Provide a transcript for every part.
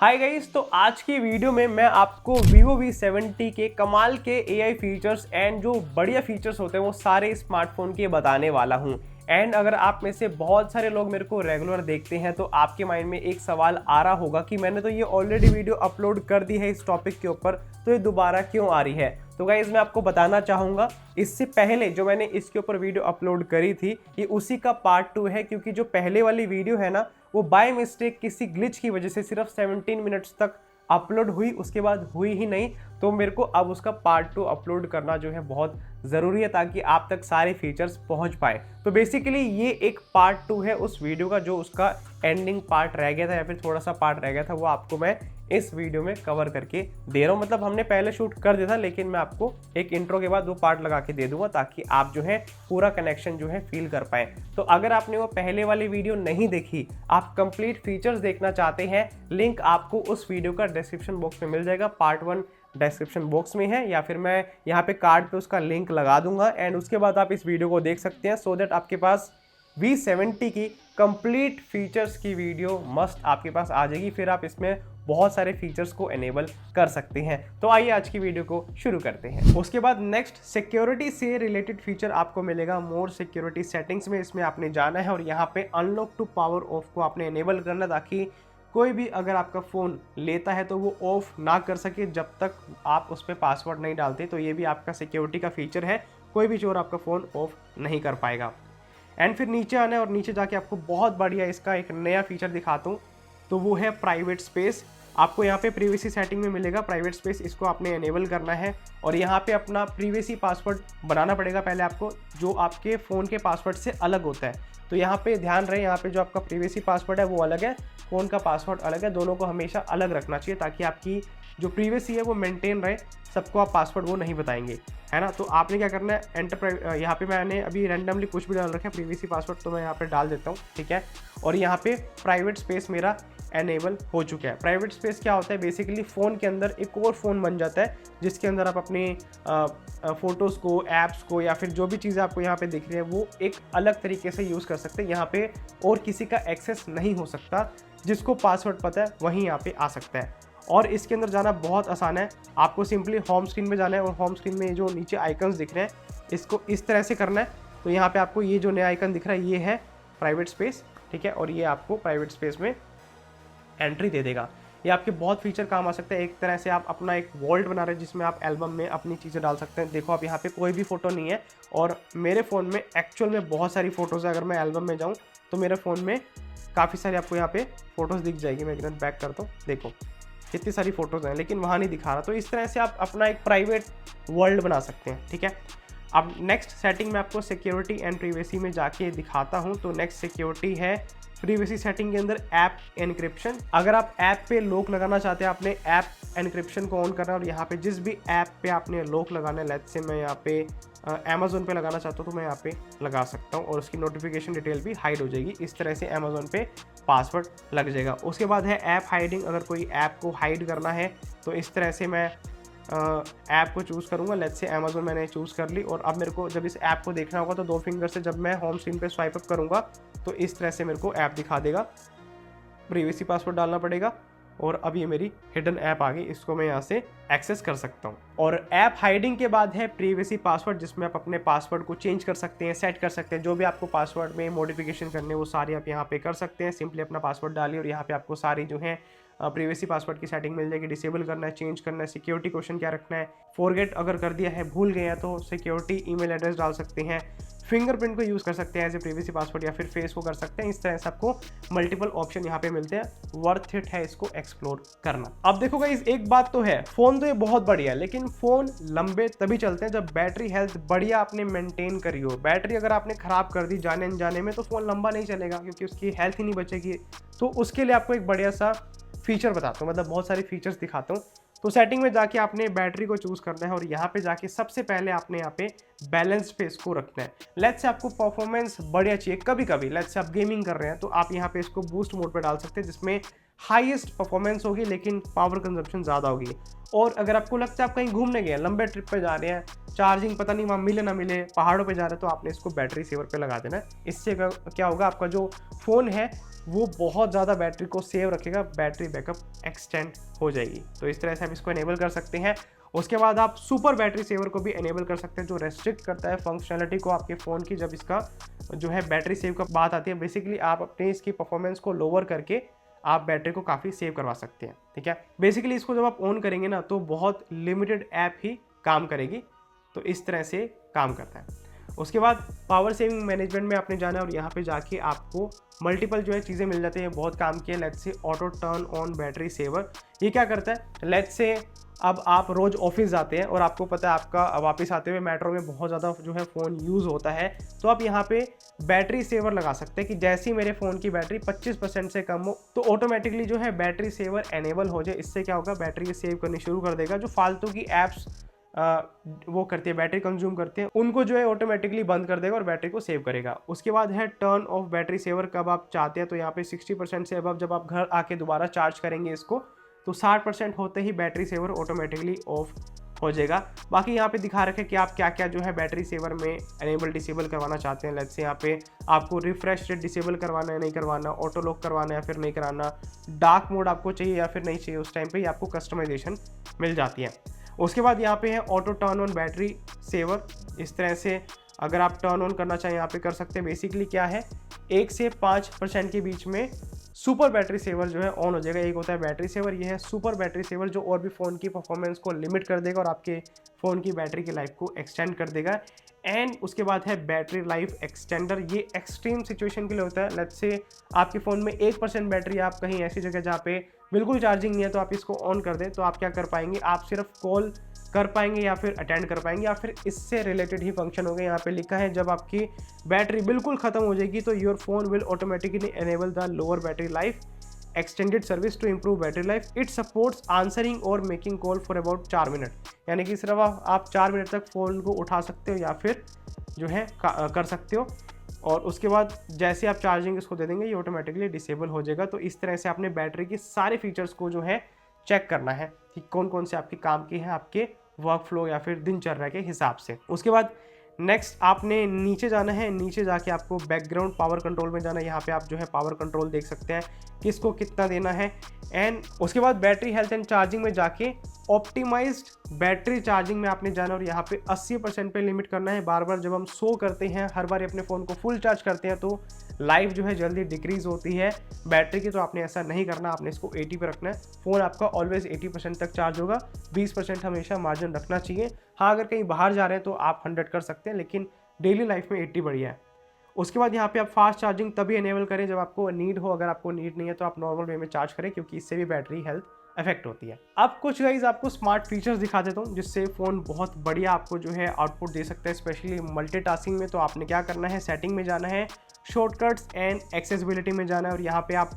Hi guys, तो आज की वीडियो में मैं आपको Vivo V70 के कमाल के AI फीचर्स एंड जो बढ़िया फीचर्स होते हैं वो सारे स्मार्टफोन के बताने वाला हूं। एंड अगर आप में से बहुत सारे लोग मेरे को रेगुलर देखते हैं तो आपके माइंड में एक सवाल आ रहा होगा कि मैंने तो ये ऑलरेडी वीडियो अपलोड कर दी है इस टॉपिक के ऊपर, तो ये दोबारा क्यों आ रही है। तो गाइस मैं आपको बताना चाहूँगा, इससे पहले जो मैंने इसके ऊपर वीडियो अपलोड करी थी ये उसी का पार्ट 2 है, क्योंकि जो पहले वाली वीडियो है ना वो बाय मिस्टेक किसी ग्लिच की वजह से सिर्फ 17 मिनट्स तक अपलोड हुई, उसके बाद हुई ही नहीं। तो मेरे को अब उसका पार्ट 2 अपलोड करना जो है बहुत ज़रूरी है ताकि आप तक सारे फीचर्स पहुंच पाए। तो बेसिकली ये एक पार्ट 2 है उस वीडियो का, जो उसका एंडिंग पार्ट रह गया था या फिर थोड़ा सा पार्ट रह गया था, वो आपको मैं इस वीडियो में कवर करके दे रहा हूँ। मतलब हमने पहले शूट कर दिया था, लेकिन मैं आपको एक इंट्रो के बाद वो पार्ट लगा के दे दूंगा ताकि आप जो है पूरा कनेक्शन जो है फील कर पाए। तो अगर आपने वो पहले वाली वीडियो नहीं देखी, आप कंप्लीट फीचर्स देखना चाहते हैं, लिंक आपको उस वीडियो का डिस्क्रिप्शन बॉक्स में मिल जाएगा। पार्ट 1 डिस्क्रिप्शन बॉक्स में है, या फिर मैं यहाँ पे कार्ड पे उसका लिंक लगा दूंगा एंड उसके बाद आप इस वीडियो को देख सकते हैं, सो दैट आपके पास V70 की कंप्लीट फीचर्स की वीडियो मस्ट आपके पास आ जाएगी। फिर आप इसमें बहुत सारे फीचर्स को एनेबल कर सकते हैं। तो आइए आज की वीडियो को शुरू करते हैं। उसके बाद नेक्स्ट सिक्योरिटी से रिलेटेड फीचर आपको मिलेगा मोर सिक्योरिटी सेटिंग्स में। इसमें आपने जाना है और यहाँ पे अनलॉक टू पावर ऑफ को आपने एनेबल करना, ताकि कोई भी अगर आपका फ़ोन लेता है तो वो ऑफ ना कर सके जब तक आप उस पर पासवर्ड नहीं डालते। तो ये भी आपका सिक्योरिटी का फीचर है, कोई भी चोर आपका फ़ोन ऑफ नहीं कर पाएगा। एंड फिर नीचे आना है और नीचे जाके आपको बहुत बढ़िया इसका एक नया फीचर दिखाता हूँ, तो वो है प्राइवेट स्पेस। आपको यहाँ पे प्रीवियसी सेटिंग में मिलेगा प्राइवेट स्पेस, इसको आपने एनेबल करना है और यहाँ पे अपना प्रीवियसी पासवर्ड बनाना पड़ेगा पहले आपको, जो आपके फ़ोन के पासवर्ड से अलग होता है। तो यहाँ पे ध्यान रहे, यहाँ पे जो आपका प्रीवियसी पासवर्ड है वो अलग है, फ़ोन का पासवर्ड अलग है, दोनों को हमेशा अलग रखना चाहिए ताकि आपकी जो प्रीवियसी है वो मेंटेन रहे, सबको आप पासवर्ड वो नहीं बताएंगे, है ना। तो आपने क्या करना है, एंटर यहाँ पे मैंने अभी रैंडमली कुछ भी डाल रखा है प्रीवियसी पासवर्ड, तो मैं यहाँ पे डाल देता हूँ, ठीक है। और यहाँ पे प्राइवेट स्पेस मेरा एनेबल हो चुका है। प्राइवेट स्पेस क्या होता है, बेसिकली फ़ोन के अंदर एक और फ़ोन बन जाता है जिसके अंदर आप अपनी फ़ोटोज़ को, ऐप्स को या फिर जो भी चीज़ें आपको यहाँ पे दिख रही है वो एक अलग तरीके से यूज़ कर सकते हैं। यहाँ पे और किसी का एक्सेस नहीं हो सकता, जिसको पासवर्ड पता है वहीं यहाँ पे आ सकता है। और इसके अंदर जाना बहुत आसान है, आपको सिंपली होम स्क्रीन में जाना है और होम स्क्रीन में जो नीचे आइकन्स दिख रहे हैं इसको इस तरह से करना है। तो यहाँ पे आपको ये जो नया आइकन दिख रहा है ये है प्राइवेट स्पेस, ठीक है। और ये आपको प्राइवेट स्पेस में एंट्री दे देगा। ये आपके बहुत फीचर काम आ सकते हैं। एक तरह से आप अपना एक वॉल्ट बना रहे हैं जिसमें आप एल्बम में अपनी चीज़ें डाल सकते हैं। देखो आप यहाँ पे कोई भी फ़ोटो नहीं है और मेरे फ़ोन में एक्चुअल में बहुत सारी फ़ोटोज़ है। अगर मैं एल्बम में जाऊँ तो मेरे फ़ोन में काफ़ी सारी आपको यहाँ पे फ़ोटोज़ दिख जाएगी। मैं एक मिनट बैक करता हूँ, देखो कितनी सारी फ़ोटोज़ हैं, लेकिन वहाँ नहीं दिखा रहा। तो इस तरह से आप अपना एक प्राइवेट वर्ल्ड बना सकते हैं, ठीक है। अब नेक्स्ट सेटिंग में आपको सिक्योरिटी एंड प्रीवेसी में जाके दिखाता हूँ। तो नेक्स्ट सिक्योरिटी है प्रीवेसी सेटिंग के अंदर ऐप एनक्रिप्शन। अगर आप ऐप पे लॉक लगाना चाहते हैं, आपने ऐप एनक्रिप्शन को ऑन करना है और यहाँ पे जिस भी ऐप पे आपने लॉक लगाना है, लेट्स से मैं यहाँ पे अमेज़न पे लगाना चाहता हूँ तो मैं यहाँ पे लगा सकता हूँ और उसकी नोटिफिकेशन डिटेल भी हाइड हो जाएगी। इस तरह से अमेज़न पे पासवर्ड लग जाएगा। उसके बाद है ऐप हाइडिंग। अगर कोई ऐप को हाइड करना है तो इस तरह से मैं ऐप को चूज़ करूँगा। लेट्स से अमेज़न मैंने चूज़ कर ली और अब मेरे को जब इस ऐप को देखना होगा तो 2 फिंगर से जब मैं होम स्क्रीन पे स्वाइप अप करूँगा तो इस तरह से मेरे को ऐप दिखा देगा। प्रीवियसी पासवर्ड डालना पड़ेगा और अब ये मेरी हिडन ऐप आ गई, इसको मैं यहाँ से एक्सेस कर सकता हूँ। और ऐप हाइडिंग के बाद है प्रीवियसी पासवर्ड, जिसमें आप अपने पासवर्ड को चेंज कर सकते हैं, सेट कर सकते हैं। जो भी आपको पासवर्ड में मॉडिफिकेशन करने वो सारी आप यहाँ पे कर सकते हैं। सिंपली अपना पासवर्ड डालिए और यहाँ पे आपको सारी जो है प्रीवियसी पासवर्ड की सेटिंग मिल जाएगी। डिसेबल करना है, चेंज करना है, सिक्योरिटी क्वेश्चन क्या रखना है, फॉरगेट अगर कर दिया है, भूल गए हैं तो सिक्योरिटी ईमेल एड्रेस डाल सकते हैं, फिंगरप्रिंट को यूज़ कर सकते हैं एज ए प्रीवियसी पासवर्ड या फिर फेस को कर सकते हैं। इस तरह से आपको मल्टीपल ऑप्शन यहाँ पे मिलते हैं। वर्थ इट है इसको एक्सप्लोर करना। अब देखो गाइस, एक बात तो है, फ़ोन तो ये बहुत बढ़िया है, लेकिन फ़ोन लंबे तभी चलते हैं जब बैटरी हेल्थ बढ़िया आपने मेंटेन करी हो। बैटरी अगर आपने ख़राब कर दी जाने अनजाने में तो फ़ोन लंबा नहीं चलेगा, क्योंकि उसकी हेल्थ ही नहीं बचेगी। तो उसके लिए आपको एक बढ़िया सा फीचर बताता हूँ, मतलब बहुत सारे फीचर्स दिखाता हूँ। तो सेटिंग में जाके आपने बैटरी को चूज़ करना है और यहाँ पे जाके सबसे पहले आपने यहाँ पे बैलेंस पे इसको रखना है। लेट्स से आपको परफॉर्मेंस बढ़िया चाहिए, कभी कभी लेट्स से आप गेमिंग कर रहे हैं तो आप यहाँ पे इसको बूस्ट मोड पे डाल सकते हैं, जिसमें हाईएस्ट परफॉर्मेंस होगी लेकिन पावर कंजप्शन ज़्यादा होगी। और अगर आपको लगता है आप कहीं घूमने गए, लंबे ट्रिप पे जा रहे हैं, चार्जिंग पता नहीं वहाँ मिले ना मिले, पहाड़ों पे जा रहे हैं, तो आपने इसको बैटरी सेवर पे लगा देना है। इससे क्या होगा, आपका जो फ़ोन है वो बहुत ज़्यादा बैटरी को सेव रखेगा, बैटरी बैकअप एक्सटेंड हो जाएगी। तो इस तरह से आप इसको इनेबल कर सकते हैं। उसके बाद आप सुपर बैटरी सेवर को भी इनेबल कर सकते हैं, जो रेस्ट्रिक्ट करता है फंक्शनलिटी को आपके फ़ोन की। जब इसका जो है बैटरी सेव का बात आती है, बेसिकली आप अपने इसकी परफॉर्मेंस को लोअर करके आप बैटरी को काफ़ी सेव करवा सकते हैं। ठीक है, बेसिकली इसको जब आप ऑन करेंगे ना तो बहुत लिमिटेड ऐप ही काम करेगी। तो इस तरह से काम करता है। उसके बाद पावर सेविंग मैनेजमेंट में आपने जाना है और यहाँ पे जाके आपको मल्टीपल जो है चीज़ें मिल जाती हैं। बहुत काम किया। Let's see auto turn on battery saver, ये क्या करता है, लेट्स से अब आप रोज़ ऑफिस जाते हैं और आपको पता है आपका वापस आते हुए मेट्रो में बहुत ज़्यादा जो है फ़ोन यूज़ होता है, तो आप यहाँ पे बैटरी सेवर लगा सकते हैं कि जैसे ही मेरे फ़ोन की बैटरी 25% से कम हो तो ऑटोमेटिकली जो है बैटरी सेवर एनेबल हो जाए। इससे क्या होगा, बैटरी सेव करनी शुरू कर देगा। जो फालतू की ऐप्स वो करती है, बैटरी कंज्यूम करते हैं, उनको जो है ऑटोमेटिकली बंद कर देगा और बैटरी को सेव करेगा। उसके बाद है टर्न ऑफ बैटरी सेवर, कब आप चाहते हैं तो यहाँ पे 60% से अब जब आप घर आके दोबारा चार्ज करेंगे इसको तो 60% होते ही बैटरी सेवर ऑटोमेटिकली ऑफ हो जाएगा। बाकी यहाँ पे दिखा रखे कि आप क्या क्या जो है बैटरी सेवर में एनेबल डिसेबल करवाना चाहते हैं। लेट्स से यहाँ पे आपको रिफ्रेश रेट डिसेबल करवाना है, नहीं करवाना, ऑटो लॉक करवाना है फिर नहीं कराना, डार्क मोड आपको चाहिए या फिर नहीं चाहिए, उस टाइम पे आपको कस्टमाइजेशन मिल जाती है। उसके बाद यहाँ पे है auto turn on battery saver. इस तरह से अगर आप टर्न ऑन करना चाहें यहाँ पे कर सकते हैं। बेसिकली क्या है, 1 से 5% के बीच में सुपर बैटरी सेवर जो है ऑन हो जाएगा। एक होता है बैटरी सेवर, ये है सुपर बैटरी सेवर जो और भी फ़ोन की परफॉर्मेंस को लिमिट कर देगा और आपके फ़ोन की बैटरी की लाइफ को एक्सटेंड कर देगा। एंड उसके बाद है बैटरी लाइफ एक्सटेंडर, ये एक्सट्रीम सिचुएशन के लिए होता है। लेट्स से आपके फ़ोन में 1% बैटरी, आप कहीं ऐसी जगह जहाँ पे बिल्कुल चार्जिंग नहीं है, तो आप इसको ऑन कर दें तो आप क्या कर पाएंगे, आप सिर्फ कॉल कर पाएंगे या फिर अटेंड कर पाएंगे या फिर इससे रिलेटेड ही फंक्शन होगा। यहाँ पे लिखा है जब आपकी बैटरी बिल्कुल ख़त्म हो जाएगी तो your phone will automatically enable the lower battery life extended service to improve battery life. It supports answering और making call for about 4 minute, यानी कि सिर्फ आप 4 मिनट तक फ़ोन को उठा सकते हो या फिर जो है कर सकते हो। और उसके बाद जैसे आप चार्जिंग इसको दे देंगे ये ऑटोमेटिकली डिसेबल हो जाएगा। तो इस तरह से आपने बैटरी की सारे फीचर्स को जो है चेक करना है कि कौन कौन से आपके काम की है, आपके वर्क फ्लो या फिर दिनचर्या के हिसाब से। उसके बाद नेक्स्ट आपने नीचे जाना है, नीचे जाके आपको बैकग्राउंड पावर कंट्रोल में जाना है। यहाँ पे आप जो है पावर कंट्रोल देख सकते हैं किसको कितना देना है। एंड उसके बाद बैटरी हेल्थ एंड चार्जिंग में जाके ऑप्टिमाइज्ड बैटरी चार्जिंग में आपने जाना और यहाँ पे 80% पे लिमिट करना है। बार बार जब हम सो करते हैं, हर बार अपने फ़ोन को फुल चार्ज करते हैं तो लाइफ जो है जल्दी डिक्रीज होती है बैटरी की, तो आपने ऐसा नहीं करना, आपने इसको 80 पे रखना है। फ़ोन आपका ऑलवेज 80% तक चार्ज होगा, 20% हमेशा मार्जिन रखना चाहिए। हाँ, अगर कहीं बाहर जा रहे हैं तो आप 100 कर सकते हैं, लेकिन डेली लाइफ में 80 बढ़िया है। उसके बाद यहाँ पे आप फास्ट चार्जिंग तभी इनेबल करें जब आपको नीड हो, अगर आपको नीड नहीं है तो आप नॉर्मल वे में चार्ज करें, क्योंकि इससे भी बैटरी हेल्थ इफेक्ट होती है। अब कुछ गाइस आपको स्मार्ट फीचर्स दिखा देता हूँ जिससे फ़ोन बहुत बढ़िया आपको जो है आउटपुट दे सकता है, स्पेशली मल्टीटास्किंग में। तो आपने क्या करना है, सेटिंग में जाना है, शॉर्टकट्स एंड एक्सेसिबिलिटी में जाना है और यहाँ पे आप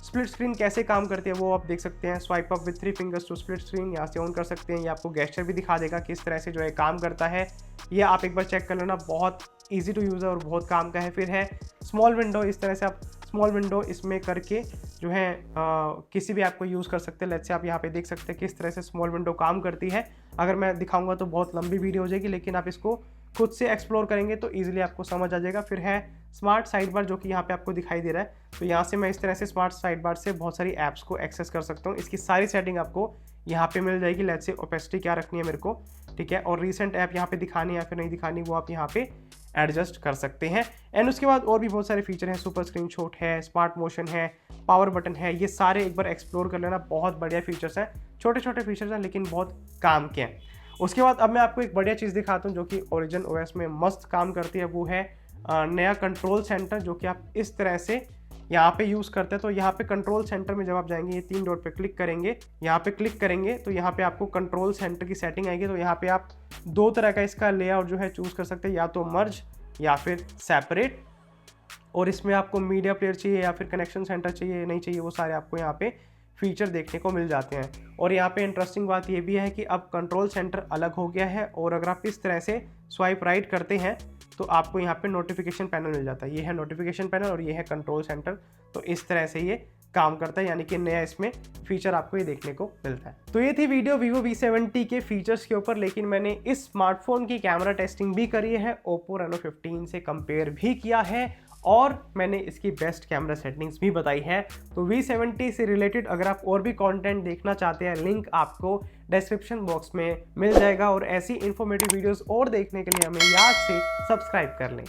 स्प्लिट स्क्रीन कैसे काम करती है वो आप देख सकते हैं। Swipe up with 3 fingers to split screen, यहाँ से ऑन कर सकते हैं। ये आपको गेस्चर भी दिखा देगा किस तरह से जो है काम करता है, ये आप एक बार चेक कर लेना, बहुत ईजी टू यूज़ है और बहुत काम का है। फिर है स्मॉल विंडो, इस तरह से आप स्मॉल विंडो इसमें करके जो है किसी भी ऐप को यूज़ कर सकते हैं। लेट्स से आप यहाँ पे देख सकते हैं किस तरह से स्मॉल विंडो काम करती है। अगर मैं दिखाऊंगा तो बहुत लंबी वीडियो हो जाएगी, लेकिन आप इसको खुद से एक्सप्लोर करेंगे तो ईजिली आपको समझ आ जाएगा। फिर है स्मार्ट साइड बार जो कि यहाँ पे आपको दिखाई दे रहा है, तो यहाँ से मैं इस तरह से स्मार्ट साइड बार से बहुत सारी ऐप्स को एक्सेस कर सकता हूँ। इसकी सारी सेटिंग आपको यहाँ पे मिल जाएगी। लेट्स से ओपेसिटी क्या रखनी है मेरे को, ठीक है, और रीसेंट ऐप यहाँ पे दिखानी है या फिर नहीं दिखानी वो आप यहाँ पे एडजस्ट कर सकते हैं। एंड उसके बाद और भी बहुत सारे फीचर हैं, सुपर स्क्रीनशॉट है, स्मार्ट मोशन है, पावर बटन है, ये सारे एक बार एक्सप्लोर कर लेना, बहुत बढ़िया फीचर्स हैं। छोटे छोटे फीचर्स हैं लेकिन बहुत काम के हैं। उसके बाद अब मैं आपको एक बढ़िया चीज़ दिखाता हूँ जो कि ओरिजिन ओएस में मस्त काम करती है, वो है नया कंट्रोल सेंटर जो कि आप इस तरह से यहाँ पे यूज़ करते हैं। तो यहाँ पे कंट्रोल सेंटर में जब आप जाएंगे, ये 3 डॉट पे क्लिक करेंगे, यहाँ पे क्लिक करेंगे तो यहाँ पे आपको कंट्रोल सेंटर की सेटिंग आएगी। तो यहाँ पे आप 2 तरह का इसका लेआउट जो है चूज़ कर सकते हैं, या तो मर्ज या फिर सेपरेट। और इसमें आपको मीडिया प्लेयर चाहिए या फिर कनेक्शन सेंटर चाहिए, नहीं चाहिए, वो सारे आपको यहाँ पे फीचर देखने को मिल जाते हैं। और यहाँ पे इंटरेस्टिंग बात ये भी है कि अब कंट्रोल सेंटर अलग हो गया है और अगर आप इस तरह से स्वाइप राइट करते हैं तो आपको यहाँ पे नोटिफिकेशन पैनल मिल जाता है। ये है नोटिफिकेशन पैनल और ये है कंट्रोल सेंटर। तो इस तरह से ये काम करता है, यानी कि नया इसमें फीचर आपको ये देखने को मिलता है। तो ये थी वीडियो Vivo V70 के फीचर्स के ऊपर, लेकिन मैंने इस स्मार्टफोन की कैमरा टेस्टिंग भी करी है, Oppo Reno 15 से कंपेयर भी किया है और मैंने इसकी बेस्ट कैमरा सेटिंग्स भी बताई है। तो V70 से रिलेटेड अगर आप और भी कंटेंट देखना चाहते हैं, लिंक आपको डिस्क्रिप्शन बॉक्स में मिल जाएगा और ऐसी इंफॉर्मेटिव वीडियोस और देखने के लिए हमें याद से सब्सक्राइब कर लें।